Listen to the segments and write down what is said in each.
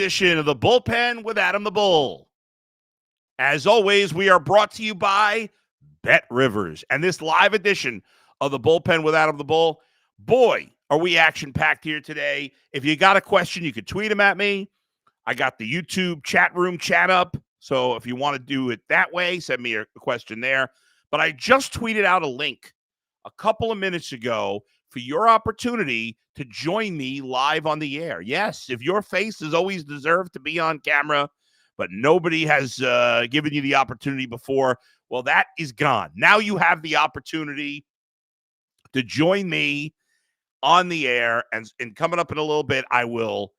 edition of the Bullpen with Adam the Bull. As always, we are brought to you by Bet Rivers. And this live edition of the Bullpen with Adam the Bull, boy, are we action-packed here today. If you got a question, you could tweet them at me. I got the YouTube chat room chat up. So if you want to do it that way, send me a question there. But I just tweeted out a link a couple of minutes ago for your opportunity to join me live on the air. Yes, if your face has always deserved to be on camera, but nobody has given you the opportunity before, well, that is gone. Now you have the opportunity to join me on the air, and coming up in a little bit, I will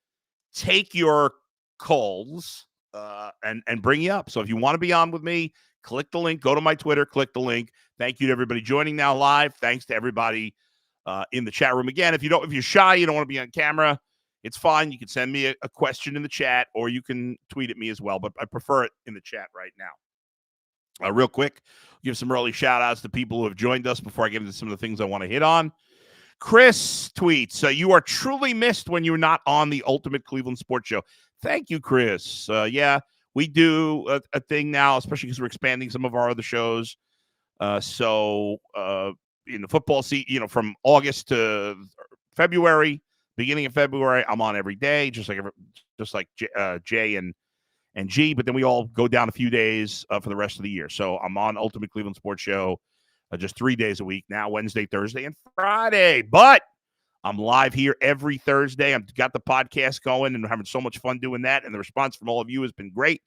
take your calls and bring you up. So if you want to be on with me, click the link, go to my Twitter, click the link. Thank you to everybody joining now live. Thanks to everybody in the chat room. Again, if you're shy, you don't want to be on camera, it's fine. You can send me a question in the chat, or you can tweet at me as well, but I prefer it in the chat right now. Real quick, give some early shout-outs to people who have joined us before I get into some of the things I want to hit on. Chris tweets, you are truly missed when you're not on the Ultimate Cleveland Sports Show. Thank you, Chris. Yeah, we do a thing now, especially because we're expanding some of our other shows. So in the football season, from August to February, beginning of February, I'm on every day, just like Jay and G. But then we all go down a few days for the rest of the year. So I'm on Ultimate Cleveland Sports Show just 3 days a week now: Wednesday, Thursday, and Friday. But I'm live here every Thursday. I've got the podcast going and having so much fun doing that. And the response from all of you has been great.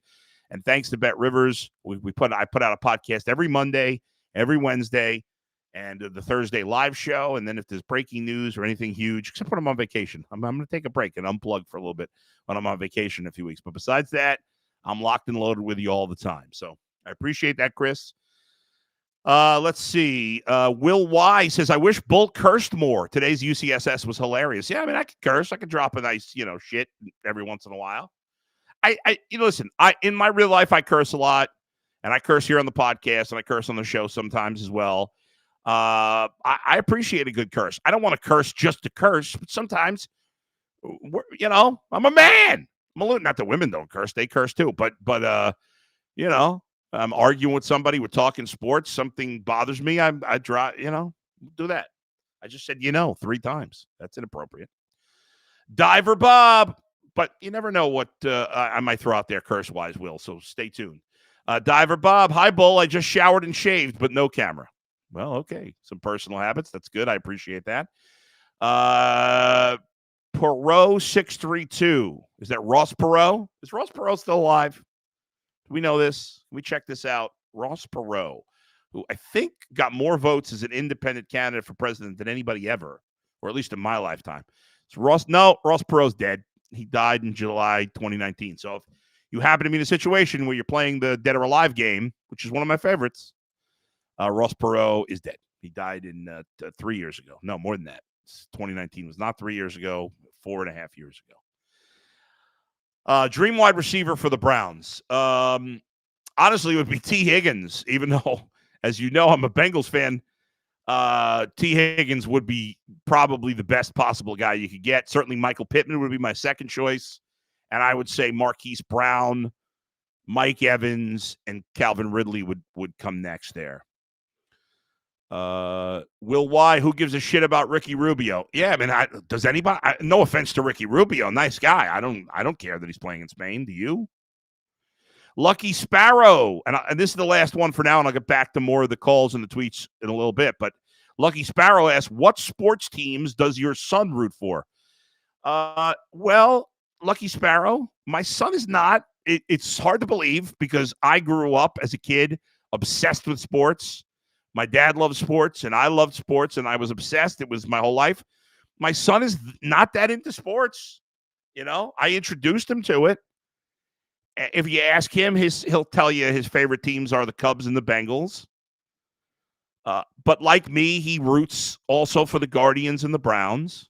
And thanks to Bet Rivers, I put out a podcast every Monday, every Wednesday, and the Thursday live show. And then if there's breaking news or anything huge, except when I'm on vacation, I'm going to take a break and unplug for a little bit when I'm on vacation in a few weeks. But besides that, I'm locked and loaded with you all the time. So I appreciate that, Chris. Let's see. Will Y says, I wish Bull cursed more. Today's UCSS was hilarious. Yeah, I mean, I could curse. I could drop a nice, shit every once in a while. Listen, in my real life, I curse a lot, and I curse here on the podcast, and I curse on the show sometimes as well. I appreciate a good curse. I don't want to curse just to curse, but sometimes, I'm a man. Not that women don't curse; they curse too. But I'm arguing with somebody. We're talking sports. Something bothers me. I draw. Do that. I just said 3 times. That's inappropriate. Diver Bob. But you never know what I might throw out there curse-wise, Will, so stay tuned. Diver Bob, hi, Bull. I just showered and shaved, but no camera. Well, okay. Some personal habits. That's good. I appreciate that. Perot 632. Is that Ross Perot? Is Ross Perot still alive? Do we know this? Can we check this out? Ross Perot, who I think got more votes as an independent candidate for president than anybody ever, or at least in my lifetime. So Ross Perot's dead. He died in July 2019. So if you happen to be in a situation where you're playing the Dead or Alive game, which is one of my favorites, Ross Perot is dead. He died in 3 years ago. No, more than that. 2019 was not 3 years ago, 4.5 years ago. Dream wide receiver for the Browns. Honestly, it would be T. Higgins, even though, as you know, I'm a Bengals fan. T. Higgins would be probably the best possible guy you could get. Certainly Michael Pittman would be my second choice. And I would say Marquise Brown, Mike Evans, and Calvin Ridley would come next there. Will Y, who gives a shit about Ricky Rubio? Yeah, I mean, does anybody? No offense to Ricky Rubio, nice guy. I don't care that he's playing in Spain. Do you? Lucky Sparrow, and this is the last one for now, and I'll get back to more of the calls and the tweets in a little bit. But Lucky Sparrow asks, what sports teams does your son root for? Well, Lucky Sparrow, my son is not. It's hard to believe because I grew up as a kid obsessed with sports. My dad loved sports, and I loved sports, and I was obsessed. It was my whole life. My son is not that into sports. I introduced him to it. If you ask him, he'll tell you his favorite teams are the Cubs and the Bengals. But like me, he roots also for the Guardians and the Browns.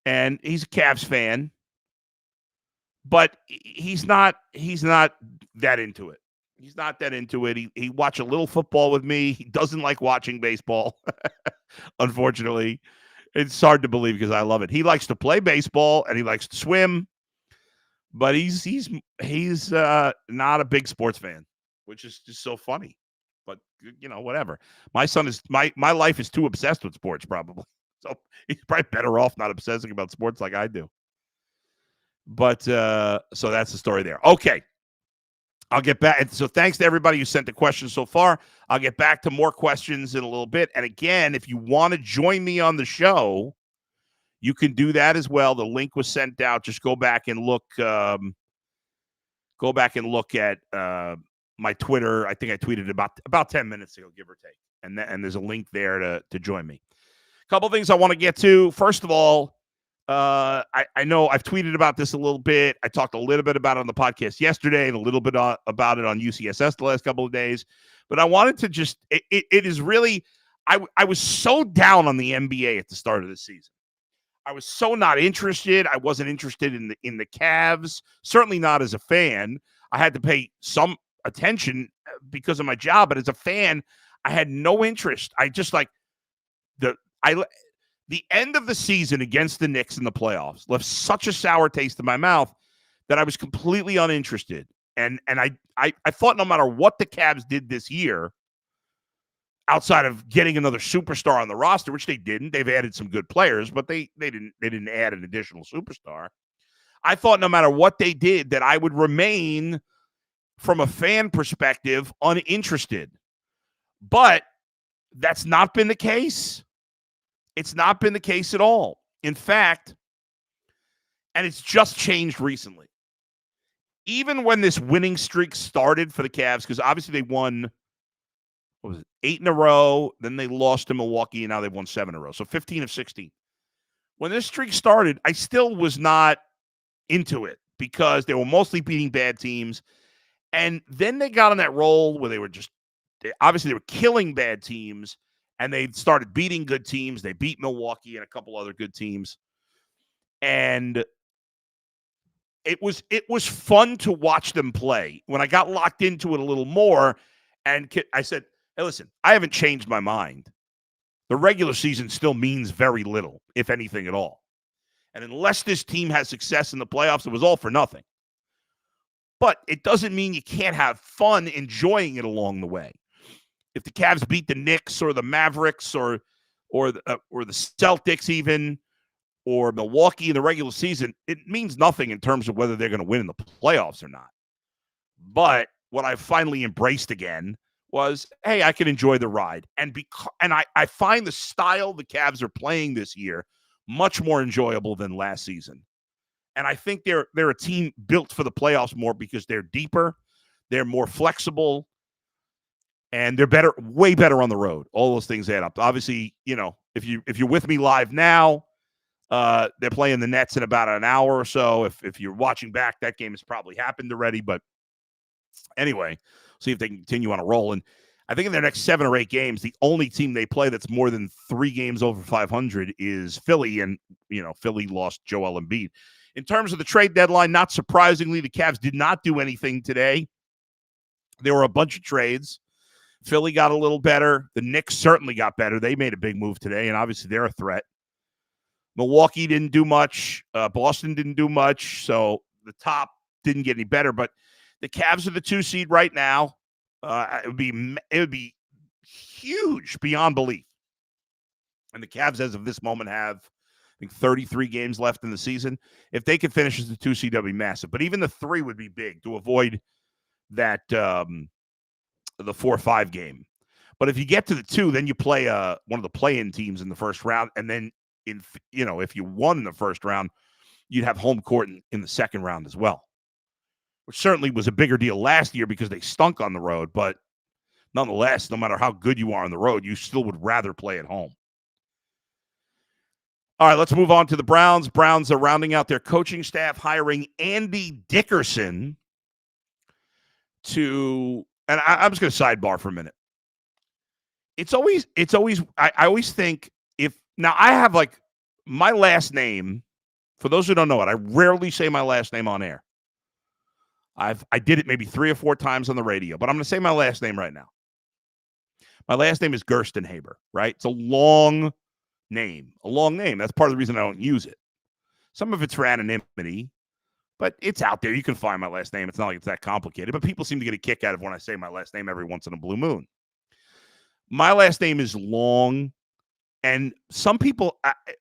And he's a Cavs fan. But he's not that into it. He's not that into it. He watched a little football with me. He doesn't like watching baseball, unfortunately. It's hard to believe because I love it. He likes to play baseball, and he likes to swim. but he's not a big sports fan, which is just so funny. But whatever. My son is my life is too obsessed with sports, probably. So he's probably better off not obsessing about sports like I do. But so that's the story there. Okay. I'll get back. So thanks to everybody who sent the questions so far. I'll get back to more questions in a little bit. And again, if you want to join me on the show, you can do that as well. The link was sent out. Just go back and look. Go back and look at my Twitter. I think I tweeted about 10 minutes ago, give or take. And there's a link there to join me. A couple things I want to get to. First of all, I know I've tweeted about this a little bit. I talked a little bit about it on the podcast yesterday and a little bit about it on UCSS the last couple of days. But I wanted to just it is really I was so down on the NBA at the start of the season. I was so not interested. I wasn't interested in the Cavs, certainly not as a fan. I had to pay some attention because of my job, but as a fan, I had no interest. I just the end of the season against the Knicks in the playoffs left such a sour taste in my mouth that I was completely uninterested. And I thought no matter what the Cavs did this year, outside of getting another superstar on the roster, which they didn't, they've added some good players, but they didn't add an additional superstar. I thought no matter what they did, that I would remain, from a fan perspective, uninterested. But that's not been the case. It's not been the case at all. In fact, and it's just changed recently. Even when this winning streak started for the Cavs, because obviously they won, 8 in a row, then they lost to Milwaukee, and now they've won 7 in a row. So 15 of 16. When this streak started, I still was not into it because they were mostly beating bad teams. And then they got on that roll where they were obviously they were killing bad teams, and they started beating good teams. They beat Milwaukee and a couple other good teams. And it was fun to watch them play. When I got locked into it a little more, and I said, hey, listen, I haven't changed my mind. The regular season still means very little, if anything at all. And unless this team has success in the playoffs, it was all for nothing. But it doesn't mean you can't have fun enjoying it along the way. If the Cavs beat the Knicks or the Mavericks or the Celtics even, or Milwaukee in the regular season, it means nothing in terms of whether they're going to win in the playoffs or not. But what I finally embraced again was, hey, I can enjoy the ride. And I find the style the Cavs are playing this year much more enjoyable than last season. And I think they're a team built for the playoffs more because they're deeper, they're more flexible, and they're way better on the road. All those things add up. Obviously, if you're with me live now, they're playing the Nets in about an hour or so. If you're watching back, that game has probably happened already. But anyway, see if they can continue on a roll. And I think in their next 7 or 8 games, the only team they play that's more than 3 games over 500 is Philly. And, Philly lost Joel Embiid. In terms of the trade deadline, not surprisingly, the Cavs did not do anything today. There were a bunch of trades. Philly got a little better. The Knicks certainly got better. They made a big move today, and obviously they're a threat. Milwaukee didn't do much. Boston didn't do much. So the top didn't get any better. But the Cavs are the 2 seed right now. It would be huge beyond belief. And the Cavs, as of this moment, have, I think, 33 games left in the season. If they could finish as the 2 seed, that would be massive. But even the 3 would be big to avoid that the 4-5 game. But if you get to the 2, then you play one of the play-in teams in the first round, and then if you won in the first round, you'd have home court in the second round as well, which certainly was a bigger deal last year because they stunk on the road. But nonetheless, no matter how good you are on the road, you still would rather play at home. All right, let's move on to the Browns. Browns are rounding out their coaching staff, hiring Andy Dickerson to, and I'm just going to sidebar for a minute. I always think now I have my last name, for those who don't know it, I rarely say my last name on air. I did it maybe 3 or 4 times on the radio, but I'm going to say my last name right now. My last name is Gerstenhaber, right? It's a long name. That's part of the reason I don't use it. Some of it's for anonymity, but it's out there. You can find my last name. It's not like it's that complicated, but people seem to get a kick out of when I say my last name every once in a blue moon. My last name is long, and some people,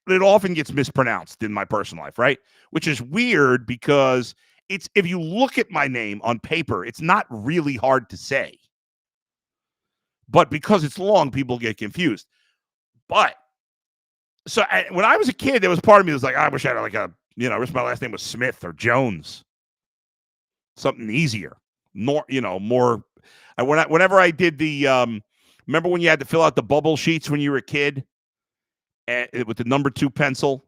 it often gets mispronounced in my personal life, right? Which is weird because if you look at my name on paper, it's not really hard to say. But because it's long, people get confused. But so when I was a kid, there was part of me that was like, I wish I had I wish my last name was Smith or Jones. Something easier. More. Whenever I did the, remember when you had to fill out the bubble sheets when you were a kid with the number 2 pencil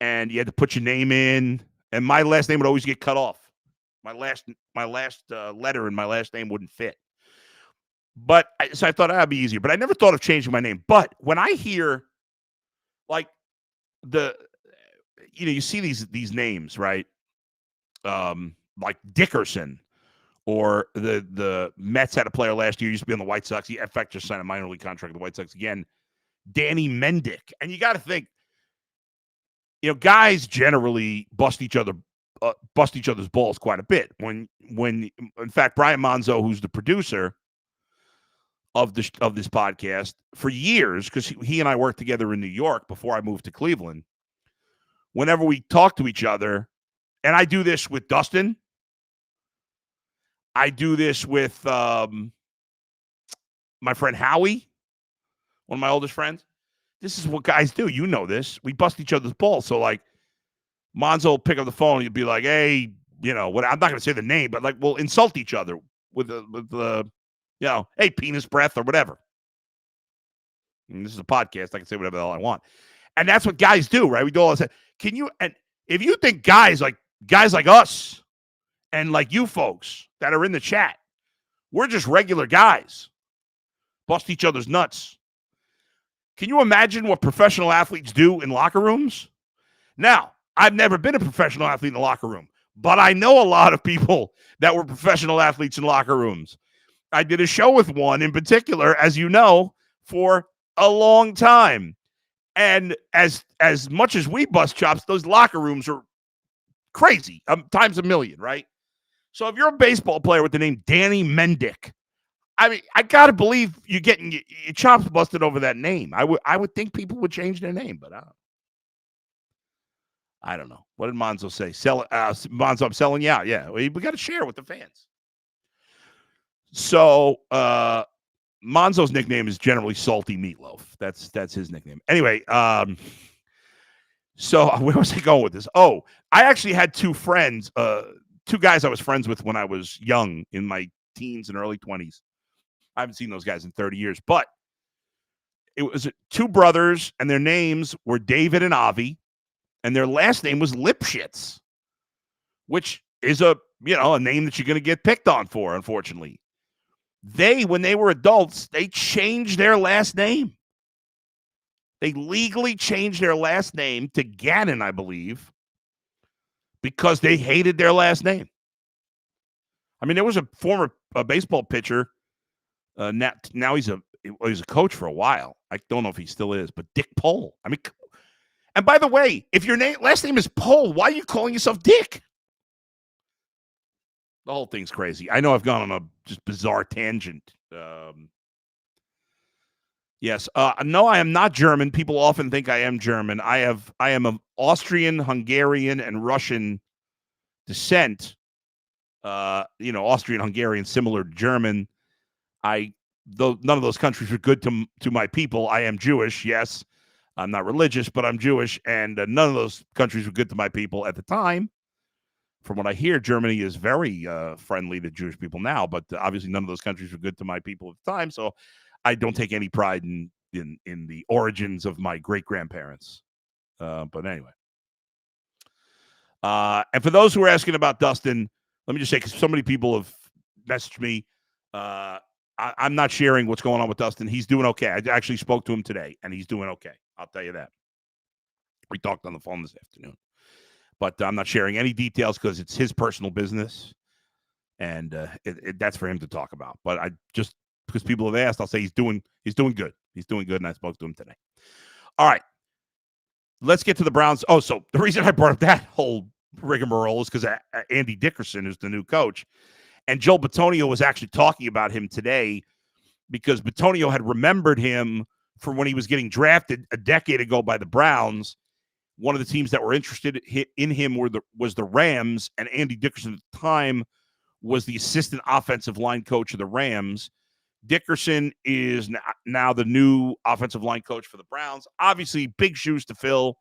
and you had to put your name in, and my last name would always get cut off. My last letter in my last name wouldn't fit. But so I thought that'd be easier, but I never thought of changing my name. But when I hear like you see these names, right? Like Dickerson, or the Mets had a player last year, used to be on the White Sox. He, in fact, just signed a minor league contract with the White Sox again. Danny Mendick. And you got to think, guys generally bust each other's balls quite a bit. When in fact, Brian Monzo, who's the producer of this podcast for years, because he and I worked together in New York before I moved to Cleveland. Whenever we talk to each other, and I do this with Dustin, I do this with my friend Howie, one of my oldest friends. This is what guys do. You know this. We bust each other's balls. So like Monzo will pick up the phone and you'll be like, hey, what? I'm not going to say the name, but like we'll insult each other with the hey, penis breath or whatever. And this is a podcast. I can say whatever the hell I want. And that's what guys do, right? We do all this. And if you think guys like us and like you folks that are in the chat, we're just regular guys, bust each other's nuts. Can you imagine what professional athletes do in locker rooms? Now, I've never been a professional athlete in the locker room, but I know a lot of people that were professional athletes in locker rooms. I did a show with one in particular, as you know, for a long time. And as much as we bust chops, those locker rooms are crazy, times a million, right? So if you're a baseball player with the name Danny Mendick, I mean, I got to believe you're getting your chops busted over that name. I would think people would change their name, but I don't know. What did Monzo say? Monzo, I'm selling you out. Yeah, we got to share with the fans. So Monzo's nickname is generally Salty Meatloaf. That's his nickname. Anyway, so where was I going with this? Oh, I actually had two friends, two guys I was friends with when I was young, in my teens and early 20s. I haven't seen those guys in 30 years, but it was two brothers, and their names were David and Avi, and their last name was Lipschitz, which is a name that you're going to get picked on for, unfortunately. When they were adults, they changed their last name. They legally changed their last name to Gannon, I believe, because they hated their last name. I mean, there was a former baseball pitcher. Now he's a coach for a while. I don't know if he still is, but Dick Pohl. I mean, and by the way, if your last name is Pohl, why are you calling yourself Dick? The whole thing's crazy. I know I've gone on a just bizarre tangent. Yes. No, I am not German. People often think I am German. I am of Austrian, Hungarian, and Russian descent. Austrian, Hungarian, similar to German. Though none of those countries are good to my people. I am Jewish. Yes. I'm not religious, but I'm Jewish, and none of those countries were good to my people at the time. From what I hear, Germany is very friendly to Jewish people now, but obviously none of those countries were good to my people at the time. So I don't take any pride in the origins of my great-grandparents. But anyway. And for those who are asking about Dustin, let me just say, because so many people have messaged me, I'm not sharing what's going on with Dustin. He's doing okay. I actually spoke to him today, and he's doing okay. I'll tell you that. We talked on the phone this afternoon. But I'm not sharing any details because it's his personal business, and that's for him to talk about. But I just, because people have asked, I'll say he's doing good. He's doing good, and I spoke to him today. All right, let's get to the Browns. Oh, so the reason I brought up that whole rigmarole is because Andy Dickerson is the new coach. And Joe Bitonio was actually talking about him today because Bitonio had remembered him from when he was getting drafted a decade ago by the Browns. One of the teams that were interested in him was the Rams, and Andy Dickerson at the time was the assistant offensive line coach of the Rams. Dickerson is now the new offensive line coach for the Browns. Obviously, big shoes to fill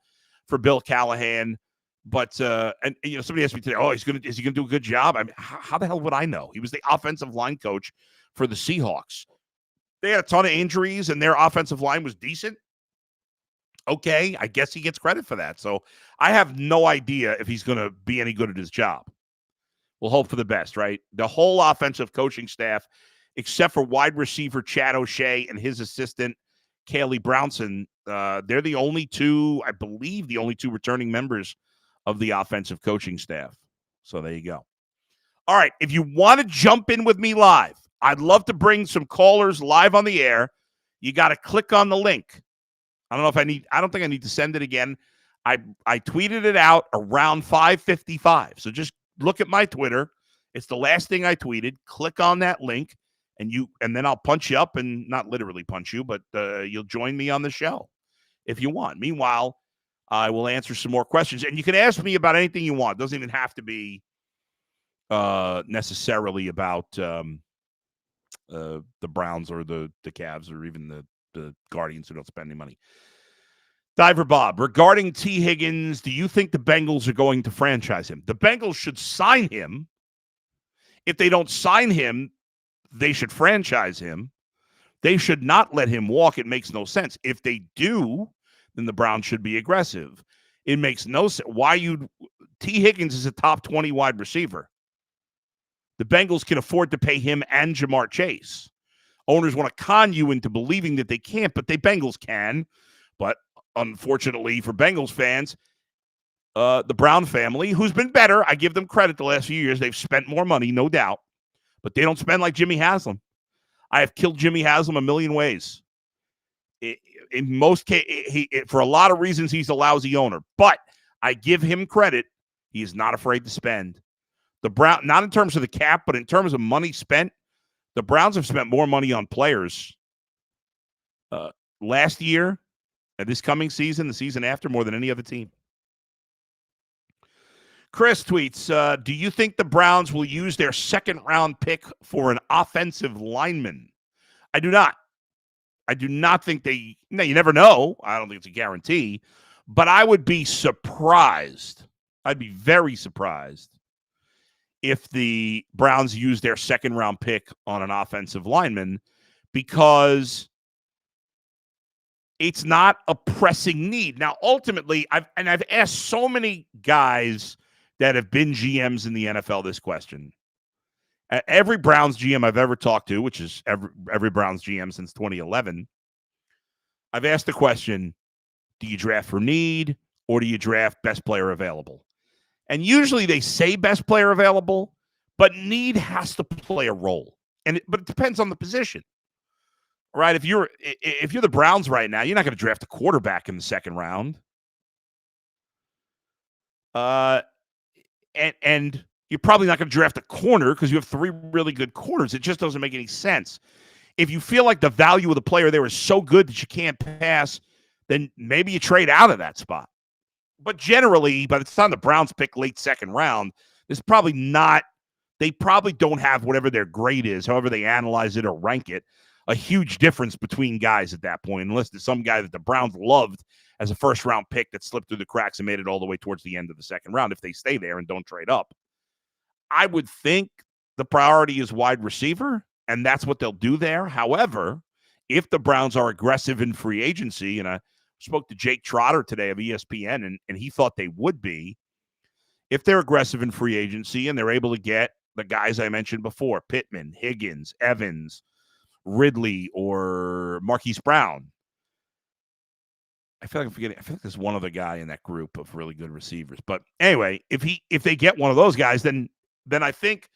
for Bill Callahan. But somebody asked me today, is he gonna do a good job? I mean, how the hell would I know? He was the offensive line coach for the Seahawks. They had a ton of injuries, and their offensive line was decent. Okay, I guess he gets credit for that. So I have no idea if he's going to be any good at his job. We'll hope for the best, right? The whole offensive coaching staff, except for wide receiver Chad O'Shea and his assistant, Kaylee Brownson, they're the only two returning members of the offensive coaching staff. So there you go. All right, if you want to jump in with me live, I'd love to bring some callers live on the air. You got to click on the link. I don't think I need to send it again. I tweeted it out around 5:55. So just look at my Twitter. It's the last thing I tweeted. Click on that link, and then I'll punch you up, and not literally punch you, but you'll join me on the show if you want. Meanwhile, I will answer some more questions, and you can ask me about anything you want. It doesn't even have to be necessarily about the Browns or the Cavs or even the Guardians who don't spend any money. Diver Bob, regarding T. Higgins, do you think the Bengals are going to franchise him? The Bengals should sign him. If they don't sign him, they should franchise him. They should not let him walk. It makes no sense. If they do, then the Browns should be aggressive. It makes no sense. T. Higgins is a top 20 wide receiver. The Bengals can afford to pay him and Jamar Chase. Owners want to con you into believing that they can't, but the Bengals can. But unfortunately for Bengals fans, the Brown family, who's been better, I give them credit the last few years. They've spent more money, no doubt, but they don't spend like Jimmy Haslam. I have killed Jimmy Haslam a million ways. In most cases, for a lot of reasons, he's a lousy owner, but I give him credit. He is not afraid to spend. The Brown, not in terms of the cap, but in terms of money spent, the Browns have spent more money on players last year, this coming season, the season after, more than any other team. Chris tweets, do you think the Browns will use their second-round pick for an offensive lineman? I do not. I do not think you never know. I don't think it's a guarantee. But I would be surprised. I'd be very surprised if the Browns use their second-round pick on an offensive lineman, because it's not a pressing need. Now, ultimately, I've asked so many guys that have been GMs in the NFL this question. Every Browns GM I've ever talked to, which is every Browns GM since 2011, I've asked the question, do you draft for need or do you draft best player available? And usually they say best player available, but need has to play a role. But it depends on the position. Right? If you're the Browns right now, you're not going to draft a quarterback in the second round. And you're probably not going to draft a corner because you have three really good corners. It just doesn't make any sense. If you feel like the value of the player there is so good that you can't pass, then maybe you trade out of that spot. But generally, by the time the Browns pick late second round, there's probably not, they probably don't have whatever their grade is, however they analyze it or rank it, a huge difference between guys at that point, unless there's some guy that the Browns loved as a first-round pick that slipped through the cracks and made it all the way towards the end of the second round if they stay there and don't trade up. I would think the priority is wide receiver, and that's what they'll do there. However, if the Browns are aggressive in free agency, and I spoke to Jake Trotter today of ESPN, and he thought they would be, if they're aggressive in free agency and they're able to get the guys I mentioned before, Pittman, Higgins, Evans, Ridley, or Marquise Brown. I feel like I'm forgetting. I feel like there's one other guy in that group of really good receivers. But anyway, if they get one of those guys, then I think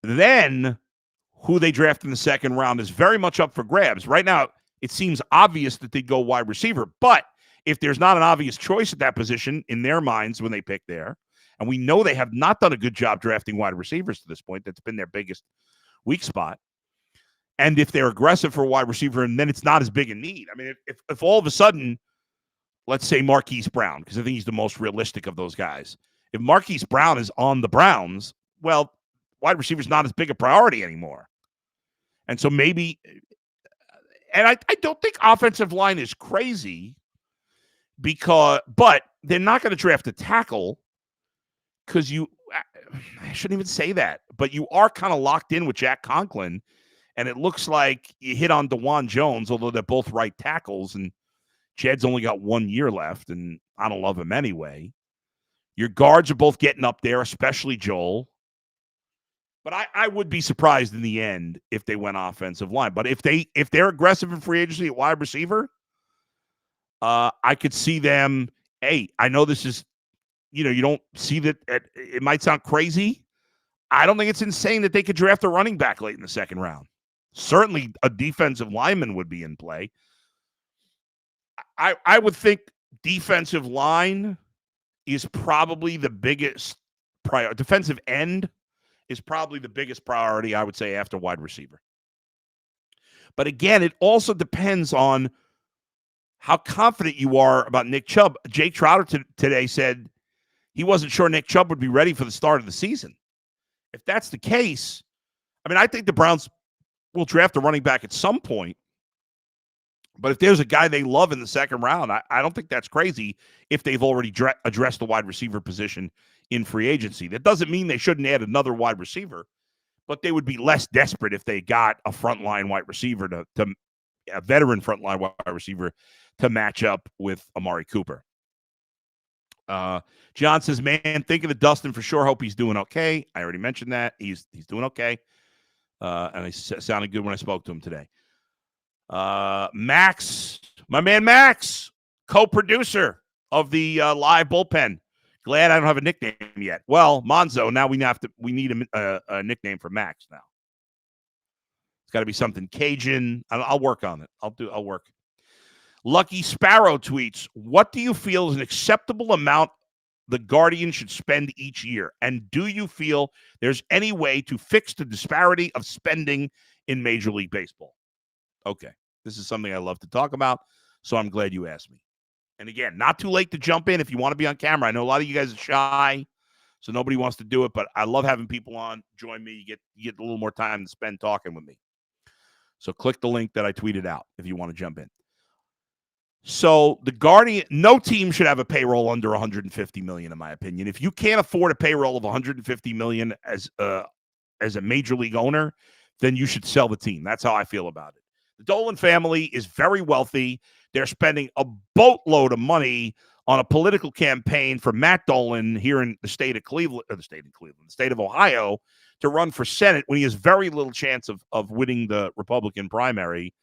then who they draft in the second round is very much up for grabs. Right now, it seems obvious that they'd go wide receiver. But if there's not an obvious choice at that position in their minds when they pick there, And we know they have not done a good job drafting wide receivers to this point. That's been their biggest weak spot. And if they're aggressive for a wide receiver, and then it's not as big a need. I mean, if all of a sudden, let's say Marquise Brown, because I think he's the most realistic of those guys. If Marquise Brown is on the Browns, well, wide receiver is not as big a priority anymore. And so maybe, and I don't think offensive line is crazy but they're not going to draft a tackle because I shouldn't even say that, but you are kind of locked in with Jack Conklin, and it looks like you hit on DeJuan Jones, although they're both right tackles, and Jed's only got 1 year left, and I don't love him anyway. Your guards are both getting up there, especially Joel. But I would be surprised in the end if they went offensive line. But if they're aggressive in free agency at wide receiver, I could see them. Hey, I know this is, you don't see that. It might sound crazy. I don't think it's insane that they could draft a running back late in the second round. Certainly a defensive lineman would be in play. I would think defensive line is probably the biggest priority. Defensive end is probably the biggest priority, I would say, after wide receiver. But again, it also depends on how confident you are about Nick Chubb. Jake Trotter today said he wasn't sure Nick Chubb would be ready for the start of the season. If that's the case, I mean, I think the Browns will draft a running back at some point. But if there's a guy they love in the second round, I don't think that's crazy if they've already addressed the wide receiver position in free agency. That doesn't mean they shouldn't add another wide receiver, but they would be less desperate if they got a frontline wide receiver to a veteran frontline wide receiver to match up with Amari Cooper. John says, man, thinking of Dustin for sure. Hope he's doing okay. I already mentioned that. He's doing okay. And he sounded good when I spoke to him today. Max, my man Max, co-producer of the live bullpen. Glad I don't have a nickname yet. Well, Monzo, now we need a nickname for Max now. It's got to be something Cajun. I'll work on it. I'll work. Lucky Sparrow tweets, what do you feel is an acceptable amount the Guardians should spend each year? And do you feel there's any way to fix the disparity of spending in Major League Baseball? Okay, this is something I love to talk about, so I'm glad you asked me. And again, not too late to jump in if you want to be on camera. I know a lot of you guys are shy, so nobody wants to do it, but I love having people on. Join me. You get a little more time to spend talking with me. So click the link that I tweeted out if you want to jump in. So the Guardian, no team should have a payroll under $150 million, in my opinion. If you can't afford a payroll of $150 million as a major league owner, then you should sell the team. That's how I feel about it. The Dolan family is very wealthy. They're spending a boatload of money on a political campaign for Matt Dolan here in the state of Cleveland, the state of Ohio, to run for Senate when he has very little chance of winning the Republican primary.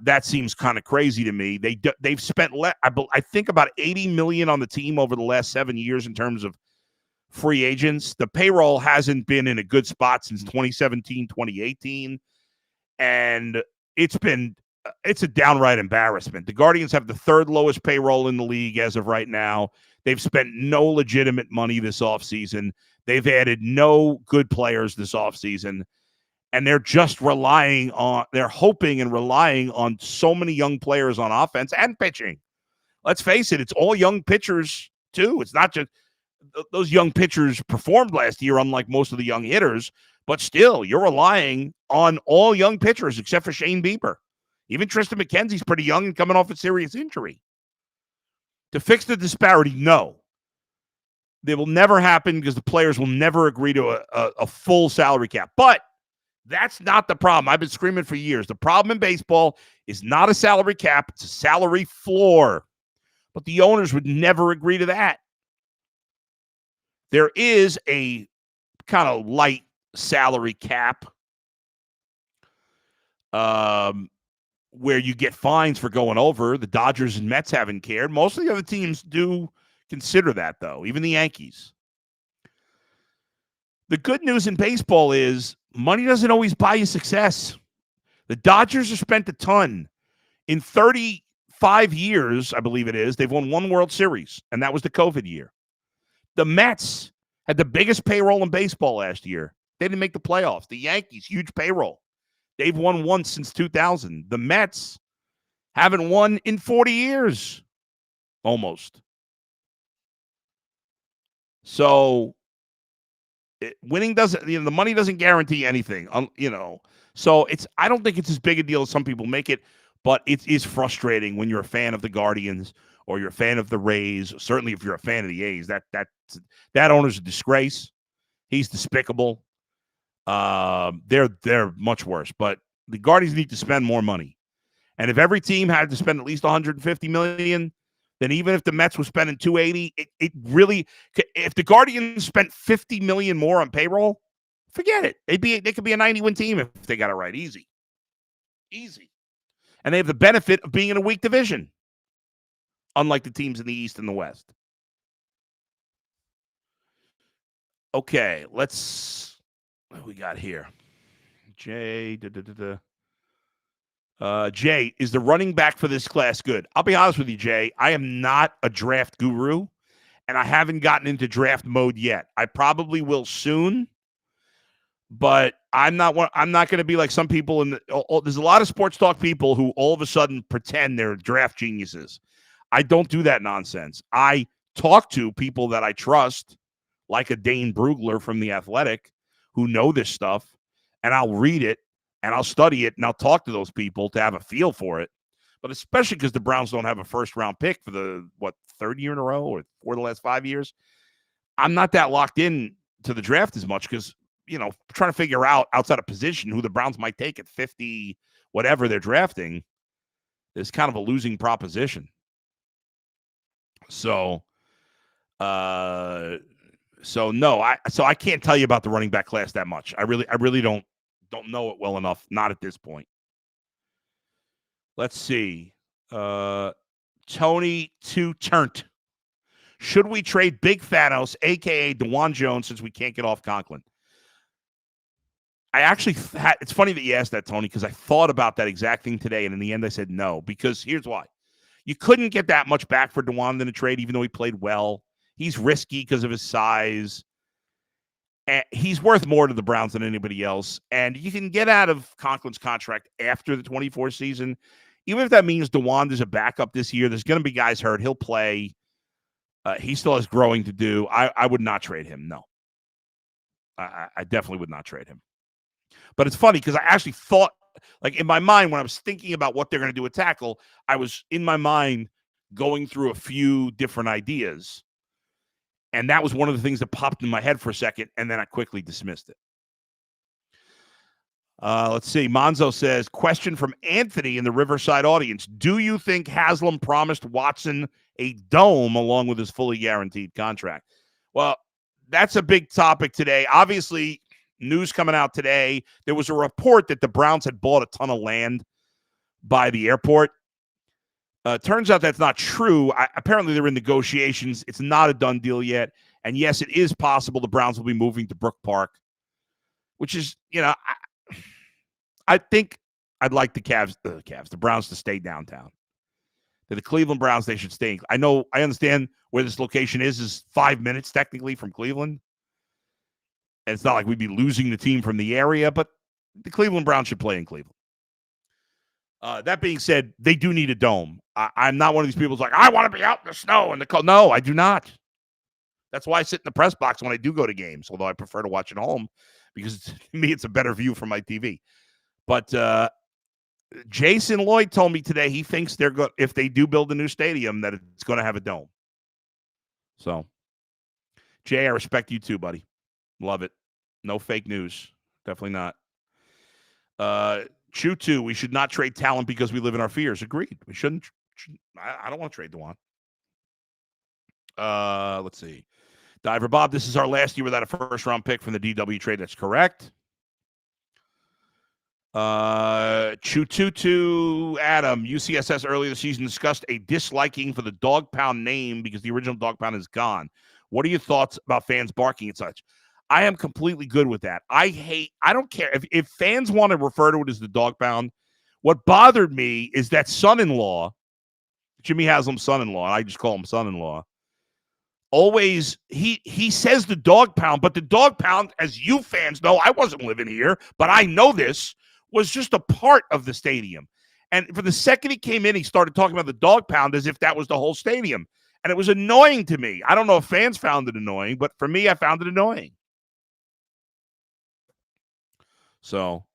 That seems kind of crazy to me. They've spent, I think, about $80 million on the team over the last 7 years in terms of free agents. The payroll hasn't been in a good spot since 2017, 2018, and it's a downright embarrassment. The Guardians have the third lowest payroll in the league as of right now. They've spent no legitimate money this offseason. They've added no good players this offseason. And they're just they're hoping and relying on so many young players on offense and pitching. Let's face it, it's all young pitchers too. It's not just those young pitchers performed last year, unlike most of the young hitters, but still you're relying on all young pitchers except for Shane Bieber. Even Tristan McKenzie's pretty young and coming off a serious injury. To fix the disparity, no. They will never happen because the players will never agree to a full salary cap. But that's not the problem. I've been screaming for years. The problem in baseball is not a salary cap. It's a salary floor. But the owners would never agree to that. There is a kind of light salary cap where you get fines for going over. The Dodgers and Mets haven't cared. Most of the other teams do consider that, though, even the Yankees. The good news in baseball is money doesn't always buy you success. The Dodgers have spent a ton. In 35 years, I believe it is, they've won one World Series, and that was the COVID year. The Mets had the biggest payroll in baseball last year. They didn't make the playoffs. The Yankees, huge payroll. They've won once since 2000. The Mets haven't won in 40 years, almost. So winning doesn't, the money doesn't guarantee anything, So I don't think it's as big a deal as some people make it, but it is frustrating when you're a fan of the Guardians or you're a fan of the Rays. Certainly, if you're a fan of the A's, that owner's a disgrace. He's despicable. They're much worse, but the Guardians need to spend more money. And if every team had to spend at least $150 million, then even if the Mets were spending $280, it really, if the Guardians spent $50 million more on payroll, forget it. They could be a 90-win team if they got it right. Easy. And they have the benefit of being in a weak division, unlike the teams in the East and the West. Okay, what we got here? Jay, Jay, is the running back for this class good? I'll be honest with you, Jay. I am not a draft guru, and I haven't gotten into draft mode yet. I probably will soon, but I'm not going to be like some people there's a lot of sports talk people who all of a sudden pretend they're draft geniuses. I don't do that nonsense. I talk to people that I trust, like a Dane Brugler from The Athletic, who know this stuff, and I'll read it, and I'll study it, and I'll talk to those people to have a feel for it. But especially because the Browns don't have a first-round pick for the, third year in a row or for the last 5 years, I'm not that locked in to the draft as much because, trying to figure out outside of position who the Browns might take at 50, whatever they're drafting, is kind of a losing proposition. So no, I can't tell you about the running back class that much. I really don't know it well enough. Not at this point. Let's see. Tony Turnt. Should we trade Big Thanos, a.k.a. DeJuan Jones, since we can't get off Conklin? It's funny that you asked that, Tony, because I thought about that exact thing today, and in the end I said no, because here's why. You couldn't get that much back for DeJuan in a trade, even though he played well. He's risky because of his size. And he's worth more to the Browns than anybody else. And you can get out of Conklin's contract after the 24 season. Even if that means DeJuan is a backup this year, there's going to be guys hurt. He'll play. He still has growing to do. I would not trade him. No. I definitely would not trade him. But it's funny because I actually thought, like in my mind, when I was thinking about what they're going to do with tackle, I was in my mind going through a few different ideas. And that was one of the things that popped in my head for a second, and then I quickly dismissed it. Let's see. Monzo says, question from Anthony in the Riverside audience. Do you think Haslam promised Watson a dome along with his fully guaranteed contract? Well, that's a big topic today. Obviously, news coming out today, there was a report that the Browns had bought a ton of land by the airport. Turns out that's not true. Apparently, they're in negotiations. It's not a done deal yet. And yes, it is possible the Browns will be moving to Brook Park, which is, I think I'd like the Browns to stay downtown. The Cleveland Browns, they should stay. I understand where this location is 5 minutes technically from Cleveland. And it's not like we'd be losing the team from the area, but the Cleveland Browns should play in Cleveland. That being said, they do need a dome. I'm not one of these people who's like, I want to be out in the snow and the cold. No, I do not. That's why I sit in the press box when I do go to games, although I prefer to watch at home because to me it's a better view from my TV. But Jason Lloyd told me today he thinks if they do build a new stadium, that it's going to have a dome. So, Jay, I respect you too, buddy. Love it. No fake news. Definitely not. Chew, we should not trade talent because we live in our fears. Agreed. We shouldn't. I don't want to trade DeJuan. Let's see. Diver Bob, this is our last year without a first-round pick from the DW trade. That's correct. Chew Adam, UCSS earlier this season discussed a disliking for the Dog Pound name because the original Dog Pound is gone. What are your thoughts about fans barking and such? I am completely good with that. I don't care. If fans want to refer to it as the Dog Pound, what bothered me is that son-in-law, Jimmy Haslam's son-in-law, and I just call him son-in-law, always he says the dog pound, but the dog pound, as you fans know, I wasn't living here, but I know this, was just a part of the stadium. And for the second he came in, he started talking about the dog pound as if that was the whole stadium. And it was annoying to me. I don't know if fans found it annoying, but for me, I found it annoying. So,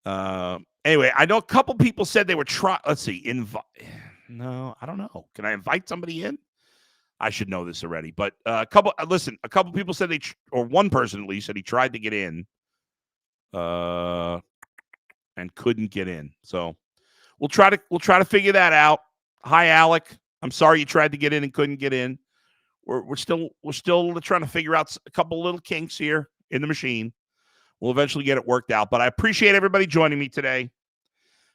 anyway, I know a couple people said they were trying. Let's see. No, I don't know. Can I invite somebody in? I should know this already. But a couple people said or one person at least said he tried to get in and couldn't get in. So we'll try to figure that out. Hi, Alec. I'm sorry you tried to get in and couldn't get in. We're still trying to figure out a couple little kinks here in the machine. We'll eventually get it worked out. But I appreciate everybody joining me today.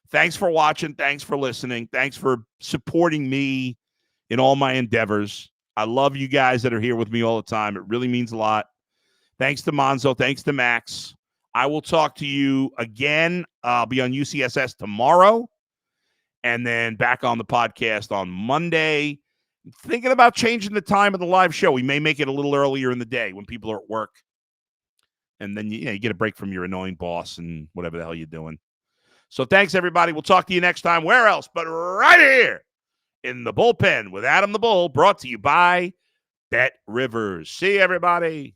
Thanks for watching. Thanks for listening. Thanks for supporting me in all my endeavors. I love you guys that are here with me all the time. It really means a lot. Thanks to Monzo. Thanks to Max. I will talk to you again. I'll be on UCSS tomorrow and then back on the podcast on Monday. Thinking about changing the time of the live show. We may make it a little earlier in the day when people are at work. And then you get a break from your annoying boss and whatever the hell you're doing. So thanks, everybody. We'll talk to you next time. Where else but right here in the bullpen with Adam the Bull, brought to you by Bet Rivers. See you, everybody.